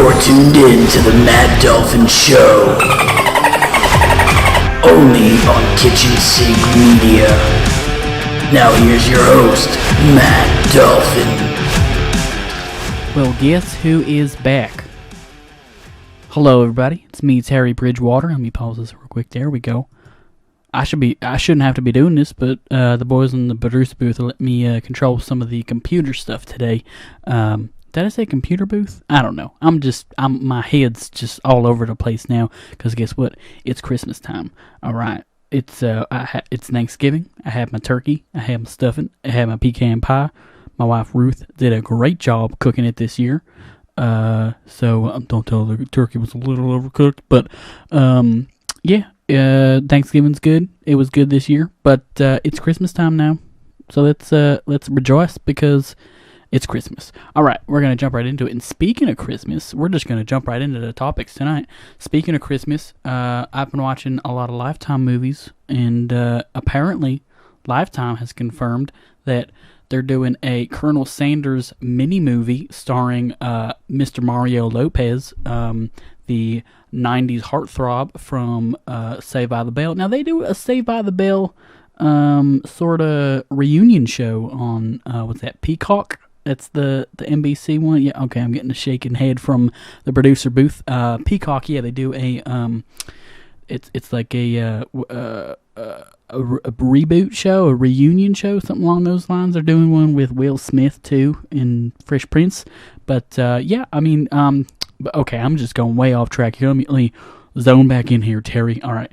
You're tuned in to the Matt Dolphin Show. Only on Kitchen Sink Media. Now here's your host, Matt Dolphin. Well, guess who is back? Hello, everybody. It's me, Terry Bridgewater. Let me pause this real quick. There we go. I shouldn't have to be doing this, but the boys in the producer booth let me control some of the computer stuff today. Did I say computer booth? I don't know. My head's just all over the place now, because guess what? It's Christmas time. All right. It's Thanksgiving. I have my turkey. I have my stuffing. I have my pecan pie. My wife Ruth did a great job cooking it this year. So don't tell the turkey was a little overcooked, but Thanksgiving's good. It was good this year, but it's Christmas time now. So let's rejoice because it's Christmas. All right, we're going to jump right into it. And speaking of Christmas, we're just going to jump right into the topics tonight. Speaking of Christmas, I've been watching a lot of Lifetime movies, and apparently Lifetime has confirmed that they're doing a Colonel Sanders mini-movie starring Mr. Mario Lopez, the 90s heartthrob from Saved by the Bell. Now, they do a Saved by the Bell sort of reunion show on, what's that, Peacock? That's the NBC one? Yeah, okay, I'm getting a shaking head from the producer booth. Peacock, yeah, they do a, it's like a reboot show, a reunion show, something along those lines. They're doing one with Will Smith, too, in Fresh Prince. But, okay, I'm just going way off track here. Let me zone back in here, Terry. All right.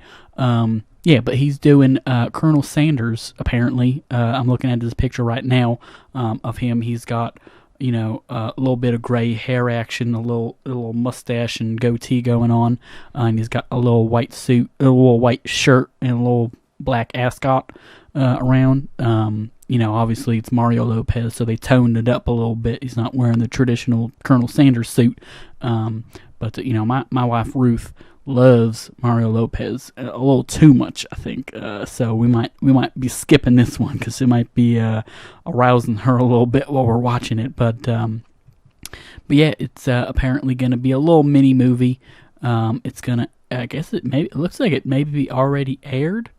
But he's doing Colonel Sanders, apparently. I'm looking at this picture right now of him. He's got, a little bit of gray hair action, a little mustache and goatee going on. And he's got a little white suit, a little white shirt, and a little black ascot around. Obviously it's Mario Lopez, so they toned it up a little bit. He's not wearing the traditional Colonel Sanders suit. But my wife Ruth loves Mario Lopez a little too much, I think. So we might be skipping this one because it might be arousing her a little bit while we're watching it. But yeah, it's apparently going to be a little mini movie. It's gonna. I guess it looks like it maybe already aired.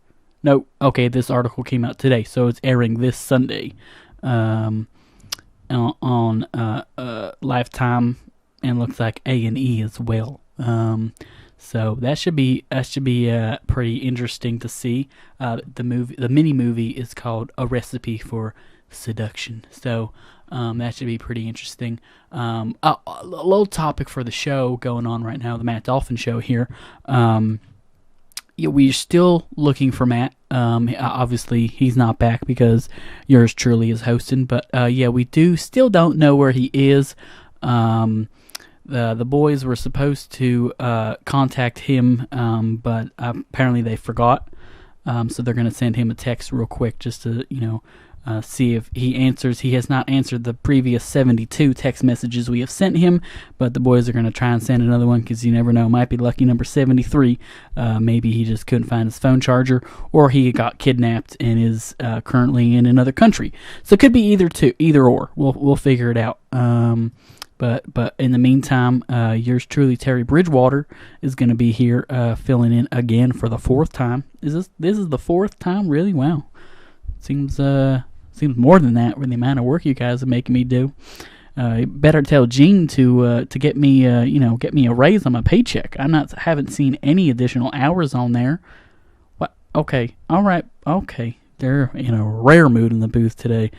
No, okay. This article came out today, so it's airing this Sunday on Lifetime, and looks like A&E as well. So that should be pretty interesting to see. The mini movie is called A Recipe for Seduction. So that should be pretty interesting. A little topic for the show going on right now, the Matt Dolphin Show here. We're still looking for Matt. Obviously he's not back because yours truly is hosting. But we still don't know where he is. The boys were supposed to contact him, but apparently they forgot. So they're going to send him a text real quick just to, see if he answers. He has not answered the previous 72 text messages we have sent him, but the boys are going to try and send another one because you never know. Might be lucky number 73. Maybe he just couldn't find his phone charger, or he got kidnapped and is currently in another country. So it could be either or. We'll figure it out. But in the meantime, yours truly, Terry Bridgewater, is going to be here filling in again for the fourth time. This is the fourth time? Really? Wow. Seems more than that with the amount of work you guys are making me do. Better tell Gene to get me a raise on my paycheck. Haven't seen any additional hours on there. What? Okay. All right. Okay. They're in a rare mood in the booth today.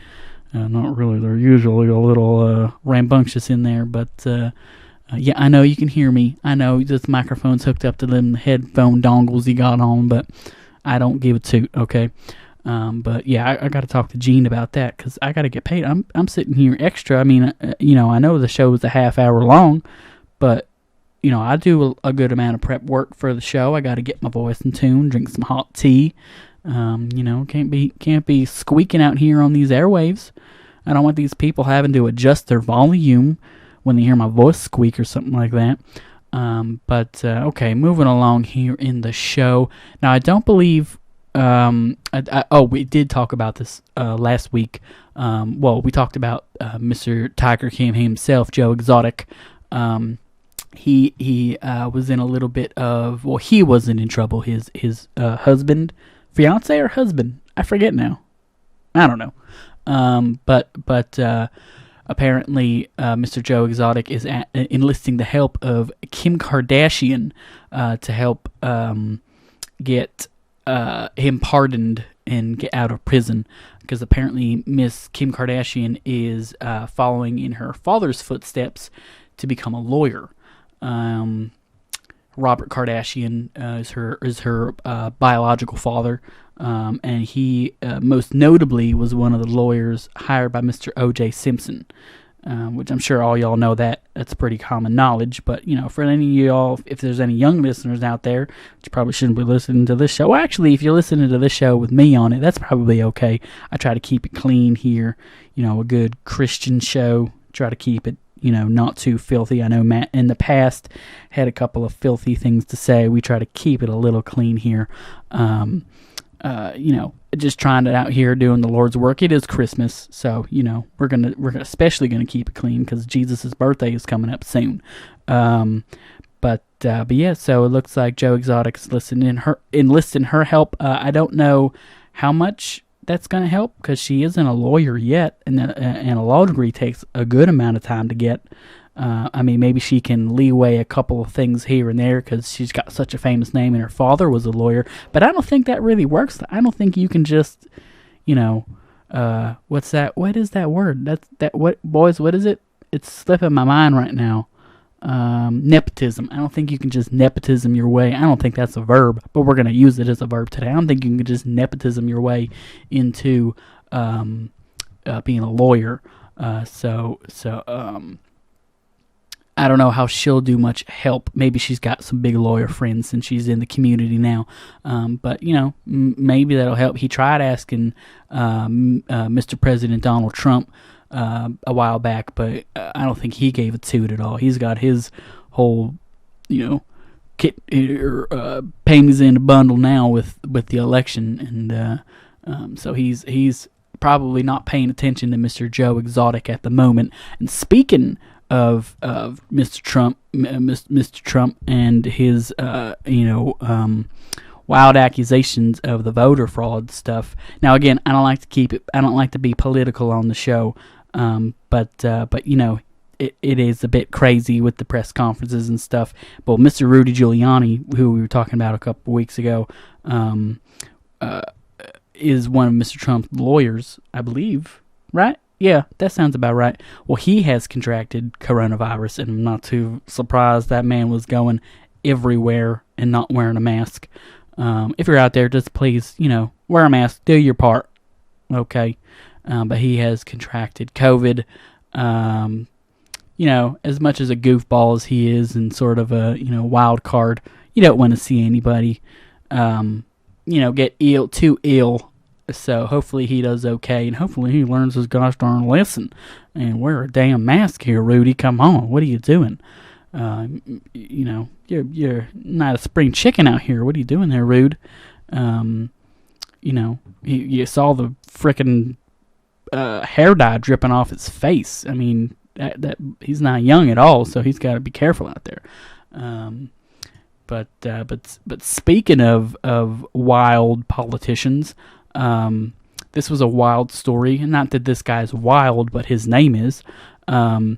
Not really. They're usually a little rambunctious in there, but I know you can hear me. I know this microphone's hooked up to them headphone dongles he got on, but I don't give a toot, okay? But yeah, I got to talk to Gene about that because I got to get paid. I'm sitting here extra. I mean, I know the show is a half hour long, but I do a good amount of prep work for the show. I got to get my voice in tune, drink some hot tea. Can't be squeaking out here on these airwaves. I don't want these people having to adjust their volume when they hear my voice squeak or something like that. Okay, moving along here in the show. Now, I don't believe we did talk about this last week. We talked about Mr. Tiger King himself, Joe Exotic, he was in a little bit of, well, he wasn't in trouble. His husband, fiance or husband, I forget now. I don't know. But apparently, Mr. Joe Exotic is enlisting the help of Kim Kardashian to help get him pardoned and get out of prison, because apparently Miss Kim Kardashian is following in her father's footsteps to become a lawyer. Robert Kardashian is her biological father, and he most notably was one of the lawyers hired by Mr. O.J. Simpson, which I'm sure all y'all know that's pretty common knowledge. But for any of y'all, if there's any young listeners out there, which probably shouldn't be listening to this show. Well, actually, if you're listening to this show with me on it, that's probably okay. I try to keep it clean here, a good Christian show. Try to keep it not too filthy. I know Matt in the past had a couple of filthy things to say. We try to keep it a little clean here. Just trying it out here doing the Lord's work. It is Christmas, so we're especially gonna keep it clean because Jesus' birthday is coming up soon. But yeah, so it looks like Joe Exotic's enlisting her help. I don't know how much that's going to help, because she isn't a lawyer yet, and a law degree takes a good amount of time to get. Maybe she can leeway a couple of things here and there because she's got such a famous name and her father was a lawyer. But I don't think that really works. I don't think you can just, what's that? What is that word? What, boys, what is it? It's slipping my mind right now. Nepotism. I don't think you can just nepotism your way. I don't think that's a verb, but we're going to use it as a verb today. I don't think you can just nepotism your way into being a lawyer. So I don't know how she'll do much help. Maybe she's got some big lawyer friends since she's in the community now. But maybe that'll help. He tried asking Mr. President Donald Trump a while back, but I don't think he gave a toot at all. He's got his whole, kit payments in a bundle now with the election, and so he's probably not paying attention to Mr. Joe Exotic at the moment. And speaking of Mr. Trump and his wild accusations of the voter fraud stuff. Now again, I don't like to be political on the show. But it is a bit crazy with the press conferences and stuff. But Mr. Rudy Giuliani, who we were talking about a couple weeks ago, is one of Mr. Trump's lawyers, I believe. Right? Yeah, that sounds about right. Well, he has contracted coronavirus, and I'm not too surprised. That man was going everywhere and not wearing a mask. If you're out there, just please, wear a mask, do your part. Okay. But he has contracted COVID. As much as a goofball as he is and sort of a, wild card, you don't want to see anybody, get too ill. So hopefully he does okay, and hopefully he learns his gosh darn lesson and wear a damn mask here, Rudy. Come on, what are you doing? You're not a spring chicken out here. What are you doing there, Rude? You saw the frickin' hair dye dripping off his face. I mean, that he's not young at all, so he's got to be careful out there. But speaking of wild politicians, this was a wild story. Not that this guy's wild, but his name is. A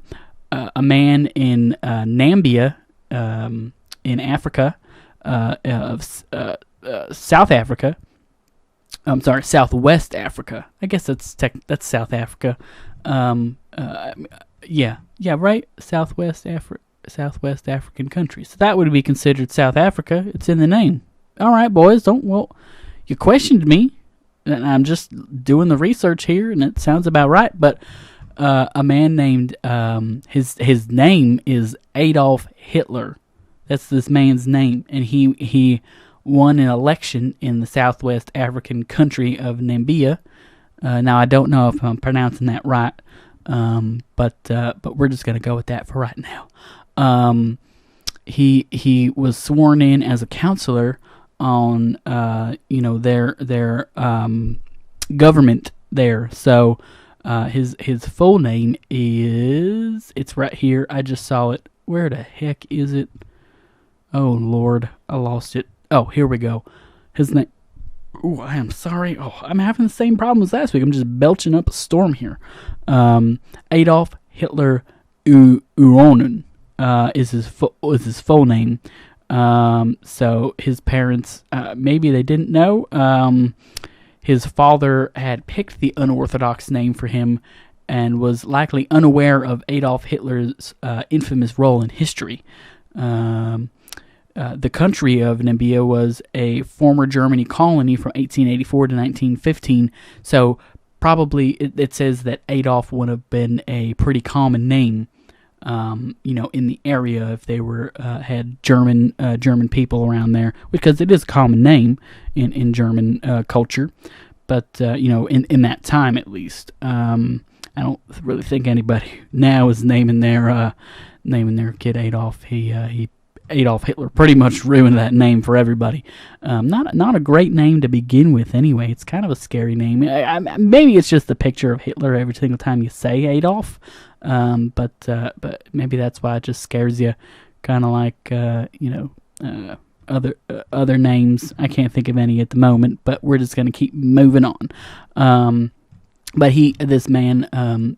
man in Nambia, in Africa, South Africa. I'm sorry, Southwest Africa. I guess that's South Africa. Yeah, right. Southwest African country. So that would be considered South Africa. It's in the name. All right, boys. You questioned me, and I'm just doing the research here, and it sounds about right. But a man named his name is Adolf Hitler. That's this man's name, and he won an election in the Southwest African country of Nambia. Now I don't know if I'm pronouncing that right, but we're just gonna go with that for right now. He was sworn in as a counselor on their government there. So his full name is, it's right here. I just saw it Where the heck is it? Oh, Lord, I lost it. Oh, here we go. His name... Oh, I am sorry. Oh, I'm having the same problem as last week. I'm just belching up a storm here. Adolf Hitler Uronen is his full name. So his parents, maybe they didn't know. His father had picked the unorthodox name for him and was likely unaware of Adolf Hitler's infamous role in history. The country of Namibia was a former Germany colony from 1884 to 1915, so probably it says that Adolf would have been a pretty common name, in the area if they had German people around there, because it is a common name in German culture, but in that time at least, I don't really think anybody now is naming their kid Adolf. Adolf Hitler pretty much ruined that name for everybody. Not a great name to begin with anyway. It's kind of a scary name. Maybe it's just the picture of Hitler every single time you say Adolf. But maybe that's why it just scares you. Kind of like, other names. I can't think of any at the moment, but we're just going to keep moving on. But this man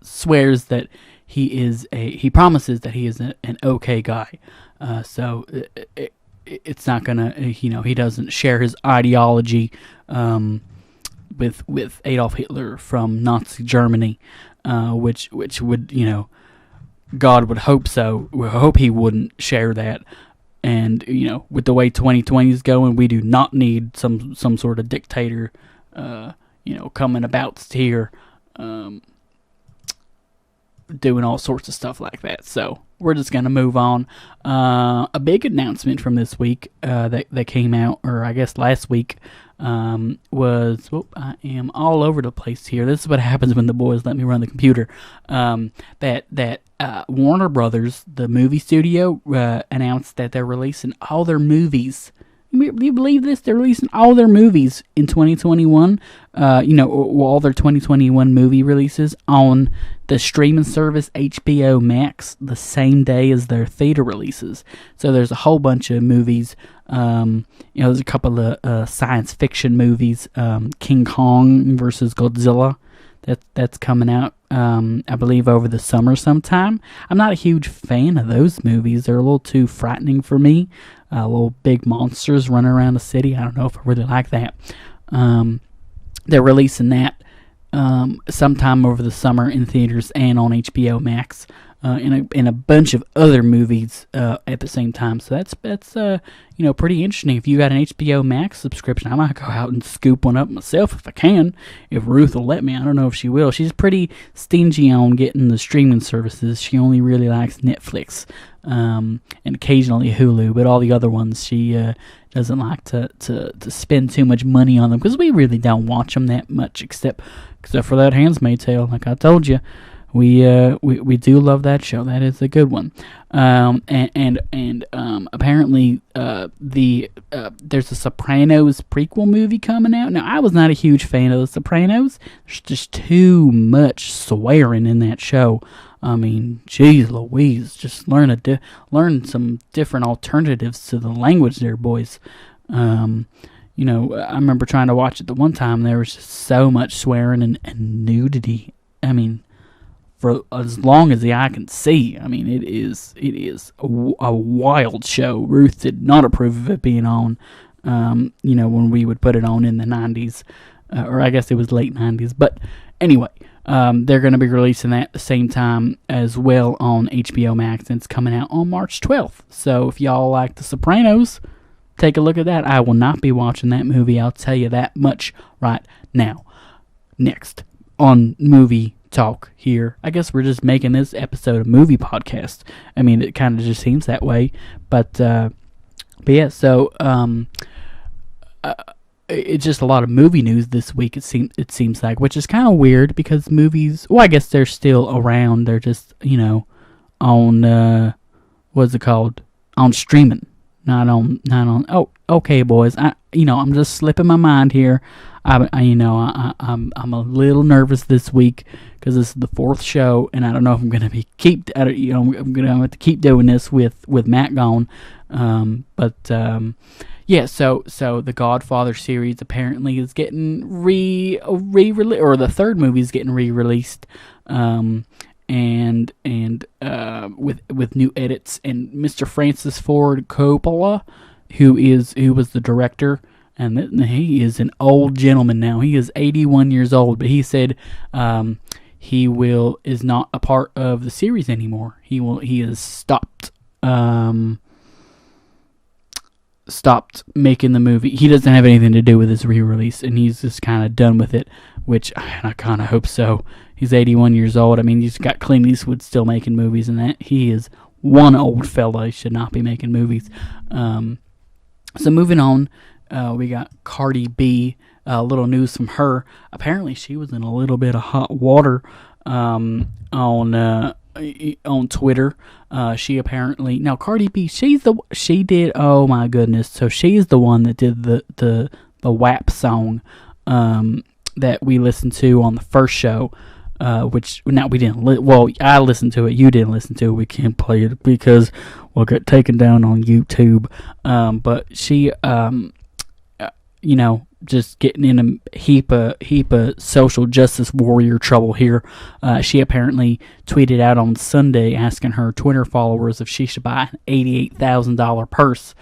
swears that he promises that he is an okay guy. So it's not gonna, he doesn't share his ideology with Adolf Hitler from Nazi Germany, which would, God would hope so. We hope he wouldn't share that. And with the way 2020 is going, we do not need some sort of dictator, coming about here. Doing all sorts of stuff like that. So we're just going to move on. A big announcement from this week that came out, or I guess last week, was... I am all over the place here. This is what happens when the boys let me run the computer. That Warner Brothers, the movie studio, announced that they're releasing all their movies. Do you believe this? They're releasing all their movies in 2021, all their 2021 movie releases on the streaming service HBO Max the same day as their theater releases. So there's a whole bunch of movies. There's a couple of science fiction movies. King Kong versus Godzilla. That's coming out, I believe, over the summer sometime. I'm not a huge fan of those movies. They're a little too frightening for me. Little big monsters running around the city. I don't know if I really like that. They're releasing that sometime over the summer in theaters and on HBO Max, and a bunch of other movies at the same time. So that's pretty interesting. If you got an HBO Max subscription, I might go out and scoop one up myself if I can, if Ruth will let me. I don't know if she will. She's pretty stingy on getting the streaming services. She only really likes Netflix, and occasionally Hulu, but all the other ones she doesn't like to spend too much money on them, because we really don't watch them that much, except for that Handmaid's Tale. Like I told you, we do love that show. That is a good one. Apparently there's a Sopranos prequel movie coming out. Now, I was not a huge fan of the Sopranos. There's just too much swearing in that show. I mean, geez Louise, just learn some different alternatives to the language there, boys. I remember trying to watch it the one time. There was just so much swearing and nudity. I mean, for as long as the eye can see. I mean, it is a wild show. Ruth did not approve of it being on, when we would put it on in the 90s, or I guess it was late 90s. But anyway, they're going to be releasing that at the same time as well on HBO Max, and it's coming out on March 12th. So if y'all like The Sopranos, take a look at that. I will not be watching that movie, I'll tell you that much right now. Next, on movie talk here, I guess we're just making this episode a movie podcast. I mean, it kind of just seems that way. But yeah, so it's just a lot of movie news this week. It seems like, which is kind of weird, because movies, well, I guess they're still around. They're just on what's it called, on streaming. Not on. Oh, okay, boys. I'm just slipping my mind here. I'm a little nervous this week because this is the 4th show, and I don't know if I'm gonna I'm gonna have to keep doing this with Matt gone. Yeah. So the Godfather series apparently is getting re-released, or the 3rd movie is getting re-released. And with new edits, and Mr. Francis Ford Coppola, who was the director, and he is an old gentleman now. He is 81 years old, but he said he is not a part of the series anymore. He has stopped making the movie. He doesn't have anything to do with his re-release, and he's just kind of done with it, which I kind of hope so. He's 81 years old. I mean, you've got Clint Eastwood still making movies, and that he is one old fella. He should not be making movies. So moving on, we got Cardi B. A little news from her. Apparently, she was in a little bit of hot water on Twitter. She apparently, now Cardi B, she did. Oh my goodness! So she's the one that did the WAP song that we listened to on the first show. Which now we didn't. I listened to it. You didn't listen to it. We can't play it because we'll get taken down on YouTube. But she, just getting in a heap of social justice warrior trouble here. She apparently tweeted out on Sunday asking her Twitter followers if she should buy an $88,000 purse,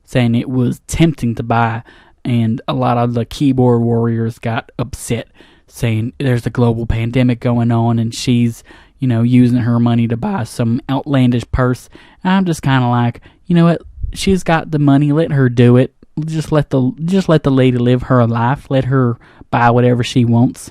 saying it was tempting to buy, and a lot of the keyboard warriors got upset, saying there's a global pandemic going on, and she's, using her money to buy some outlandish purse. I'm just kind of like, you know what? She's got the money. Let her do it. Just let the lady live her life. Let her buy whatever she wants.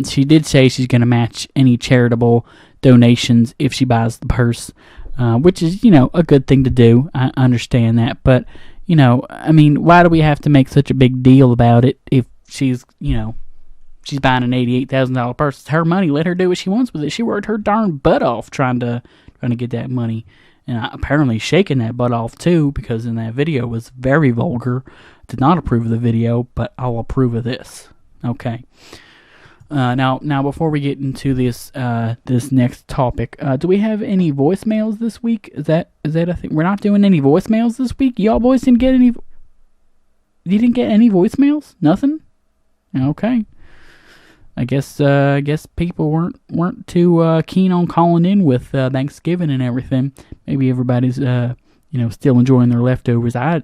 She did say she's going to match any charitable donations if she buys the purse, which is, a good thing to do. I understand that. But, I mean, why do we have to make such a big deal about it if she's buying an $88,000 purse? It's her money. Let her do what she wants with it. She worked her darn butt off trying to get that money, and apparently shaking that butt off too, because in that video was very vulgar. Did not approve of the video, but I'll approve of this. Okay. Now before we get into this next topic, do we have any voicemails this week? Is that a thing? We're not doing any voicemails this week. Y'all boys didn't get any. You didn't get any voicemails? Nothing. Okay. I guess people weren't too keen on calling in with Thanksgiving and everything. Maybe everybody's still enjoying their leftovers. I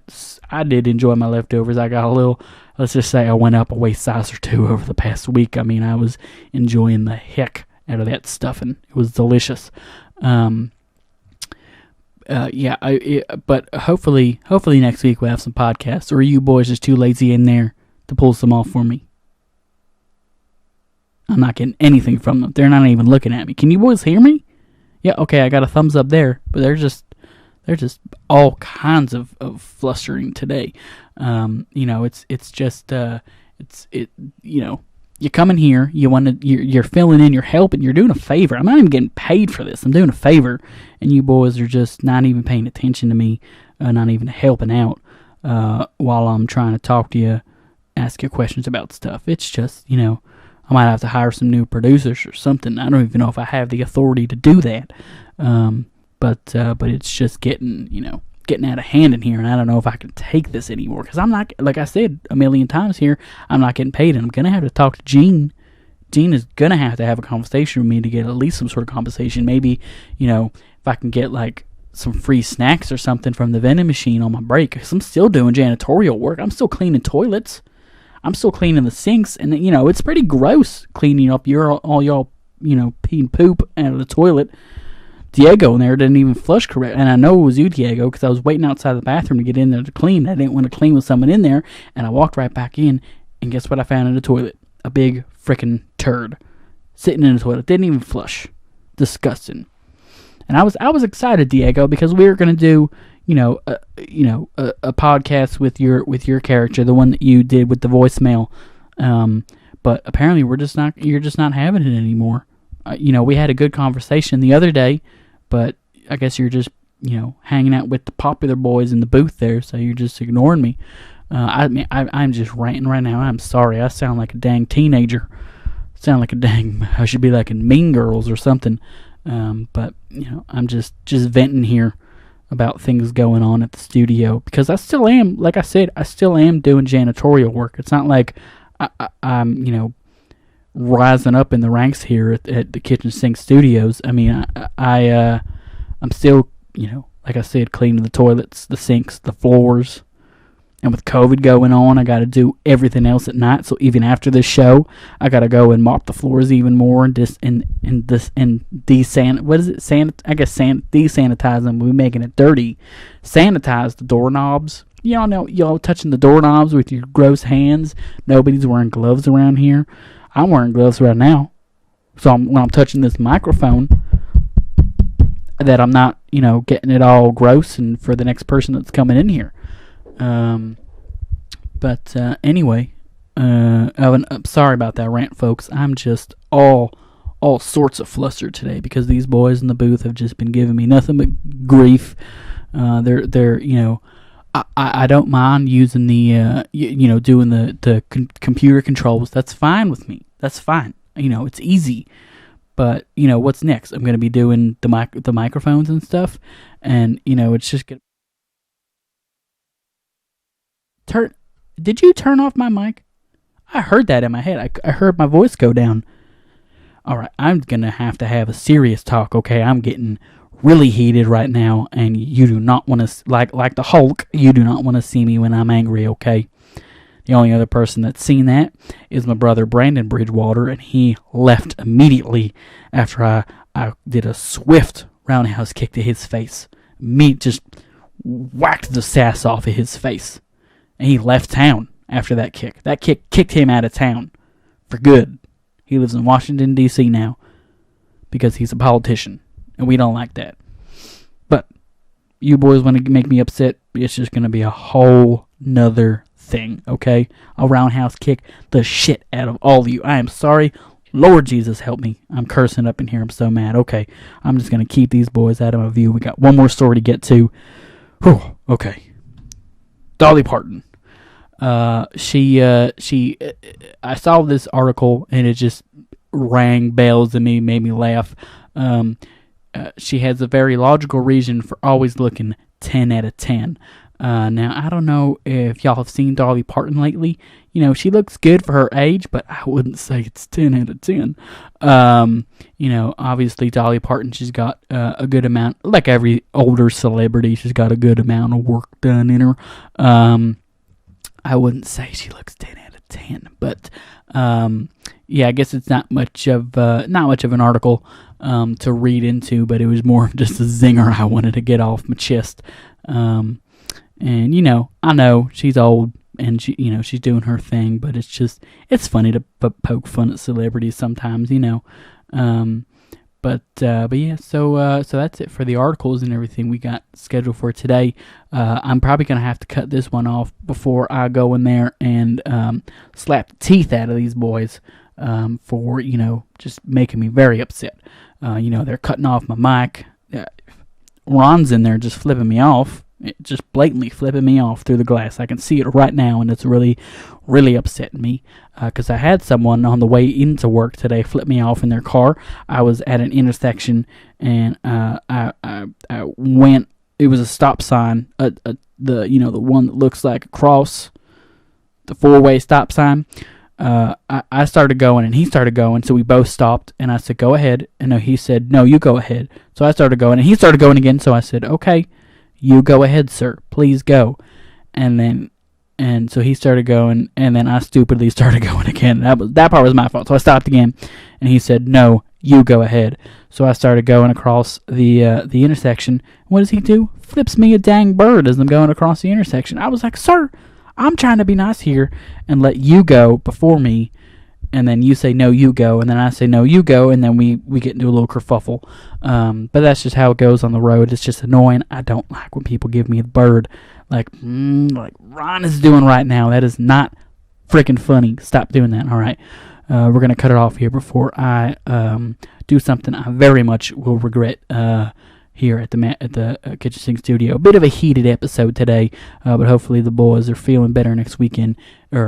did enjoy my leftovers. I got a little. Let's just say I went up a waist size or 2 over the past week. I mean, I was enjoying the heck out of that stuffing. It was delicious. But hopefully next week we'll have some podcasts. Or are you boys just too lazy in there to pull some off for me? I'm not getting anything from them. They're not even looking at me. Can you boys hear me? Yeah, okay, I got a thumbs up there. But they're just all kinds of flustering today. You come in here, you're filling in, you're helping, you're doing a favor. I'm not even getting paid for this. I'm doing a favor, and you boys are just not even paying attention to me, not even helping out while I'm trying to talk to you, ask you questions about stuff. It's just, I might have to hire some new producers or something. I don't even know if I have the authority to do that. But it's just getting out of hand in here, and I don't know if I can take this anymore, because I'm not, like I said a million times here, I'm not getting paid, and I'm going to have to talk to Gene. Gene is going to have a conversation with me to get at least some sort of compensation. Maybe, if I can get like some free snacks or something from the vending machine on my break, because I'm still doing janitorial work. I'm still cleaning toilets. I'm still cleaning the sinks, and it's pretty gross cleaning up all y'all pee and poop out of the toilet. Diego in there didn't even flush correct, and I know it was you, Diego, because I was waiting outside the bathroom to get in there to clean. I didn't want to clean with someone in there, and I walked right back in, and guess what I found in the toilet? A big frickin' turd sitting in the toilet. Didn't even flush. Disgusting. And I was excited, Diego, because we were gonna do a podcast with your character, the one that you did with the voicemail. But apparently you're just not having it anymore. We had a good conversation the other day, but I guess you're just hanging out with the popular boys in the booth there, so you're just ignoring me. I'm just ranting right now. I'm sorry. I sound like a dang teenager. I should be like in Mean Girls or something. But I'm just venting here about things going on at the studio, because I still am, like I said, I still am doing janitorial work. It's not like I'm rising up in the ranks here at the Kitchen Sink Studios. I mean, I'm still, like I said, cleaning the toilets, the sinks, the floors. And with COVID going on, I got to do everything else at night. So even after this show, I got to go and mop the floors even more and desanitize them. We're making it dirty. Sanitize the doorknobs. Y'all touching the doorknobs with your gross hands. Nobody's wearing gloves around here. I'm wearing gloves right now. So when I'm touching this microphone, that I'm not, getting it all gross and for the next person that's coming in here. Anyway, I'm sorry about that rant, folks. I'm just all sorts of flustered today because these boys in the booth have just been giving me nothing but grief. They're I don't mind using the doing the computer controls. That's fine with me. That's fine. It's easy. But what's next? I'm gonna be doing the microphones and stuff, and it's just gonna turn. Did you turn off my mic? I heard that in my head. I heard my voice go down. All right, I'm going to have a serious talk, okay? I'm getting really heated right now, and you do not want to, like the Hulk, you do not want to see me when I'm angry, okay? The only other person that's seen that is my brother Brandon Bridgewater, and he left immediately after I did a swift roundhouse kick to his face. Me just whacked the sass off of his face. And he left town after that kick. That kick kicked him out of town for good. He lives in Washington, D.C. now because he's a politician, and we don't like that. But you boys want to make me upset, it's just going to be a whole nother thing, okay? I'll roundhouse kick the shit out of all of you. I am sorry. Lord Jesus, help me. I'm cursing up in here. I'm so mad. Okay, I'm just going to keep these boys out of my view. We got one more story to get to. Whew, okay. Dolly Parton. I saw this article and it just rang bells in me, made me laugh. She has a very logical reason for always looking 10 out of 10. Now, I don't know if y'all have seen Dolly Parton lately. She looks good for her age, but I wouldn't say it's 10 out of 10. Obviously Dolly Parton, she's got a good amount, like every older celebrity, she's got a good amount of work done in her. I wouldn't say she looks 10 out of 10, but I guess it's not much of an article to read into, but it was more of just a zinger I wanted to get off my chest. And I know she's old and she's doing her thing, but it's funny to poke fun at celebrities sometimes, But yeah, so that's it for the articles and everything we got scheduled for today. I'm probably going to have to cut this one off before I go in there and slap the teeth out of these boys for, just making me very upset. They're cutting off my mic. Ron's in there just flipping me off. Just blatantly flipping me off through the glass. I can see it right now, and it's really, really upsetting me. Because I had someone on the way into work today flip me off in their car. I was at an intersection, and I went. It was a stop sign. The one that looks like a cross, the 4-way stop sign. I started going, and he started going, so we both stopped. And I said, "Go ahead." And he said, "No, you go ahead." So I started going, and he started going again. So I said, "Okay. You go ahead, sir. Please go." And so he started going, and then I stupidly started going again. That part was my fault. So I stopped again, and he said, "No, you go ahead." So I started going across the intersection. What does he do? Flips me a dang bird as I'm going across the intersection. I was like, "Sir, I'm trying to be nice here and let you go before me." And then you say, "No, you go." And then I say, "No, you go." And then we get into a little kerfuffle. But that's just how it goes on the road. It's just annoying. I don't like when people give me the bird like Ron is doing right now. That is not freaking funny. Stop doing that. All right. We're going to cut it off here before I do something I very much will regret here at the Kitchen Sink Studio. A bit of a heated episode today, but hopefully the boys are feeling better next week, and we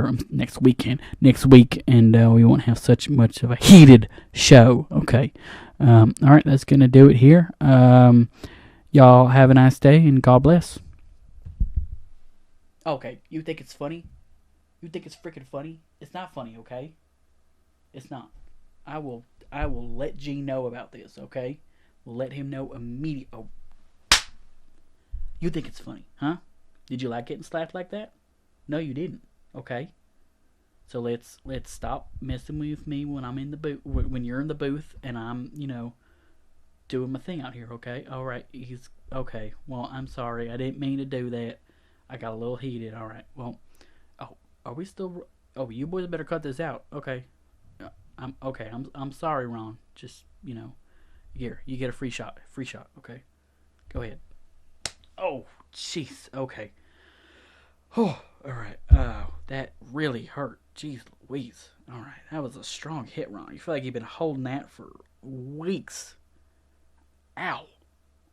won't have such much of a heated show. Okay, all right, that's gonna do it here. Y'all have a nice day, and God bless. Okay, you think it's funny? You think it's freaking funny? It's not funny, okay? It's not. I will let Gene know about this, okay? We'll let him know immediately. Oh. You think it's funny, huh? Did you like getting slapped like that? No, you didn't. Okay. So let's stop messing with me when I'm in the booth. When you're in the booth and I'm, doing my thing out here. Okay. All right. He's okay. Well, I'm sorry. I didn't mean to do that. I got a little heated. All right. Well. Oh, are we still? Oh, you boys better cut this out. Okay. I'm okay. I'm sorry, Ron. Just here, you get a free shot. Free shot. Okay. Go ahead. Oh, jeez. Okay. Oh, all right. Oh, that really hurt. Jeez Louise. All right. That was a strong hit, Ron. You feel like you've been holding that for weeks. Ow.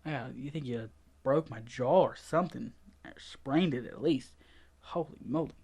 Yeah, you think you broke my jaw or something? Or sprained it at least. Holy moly.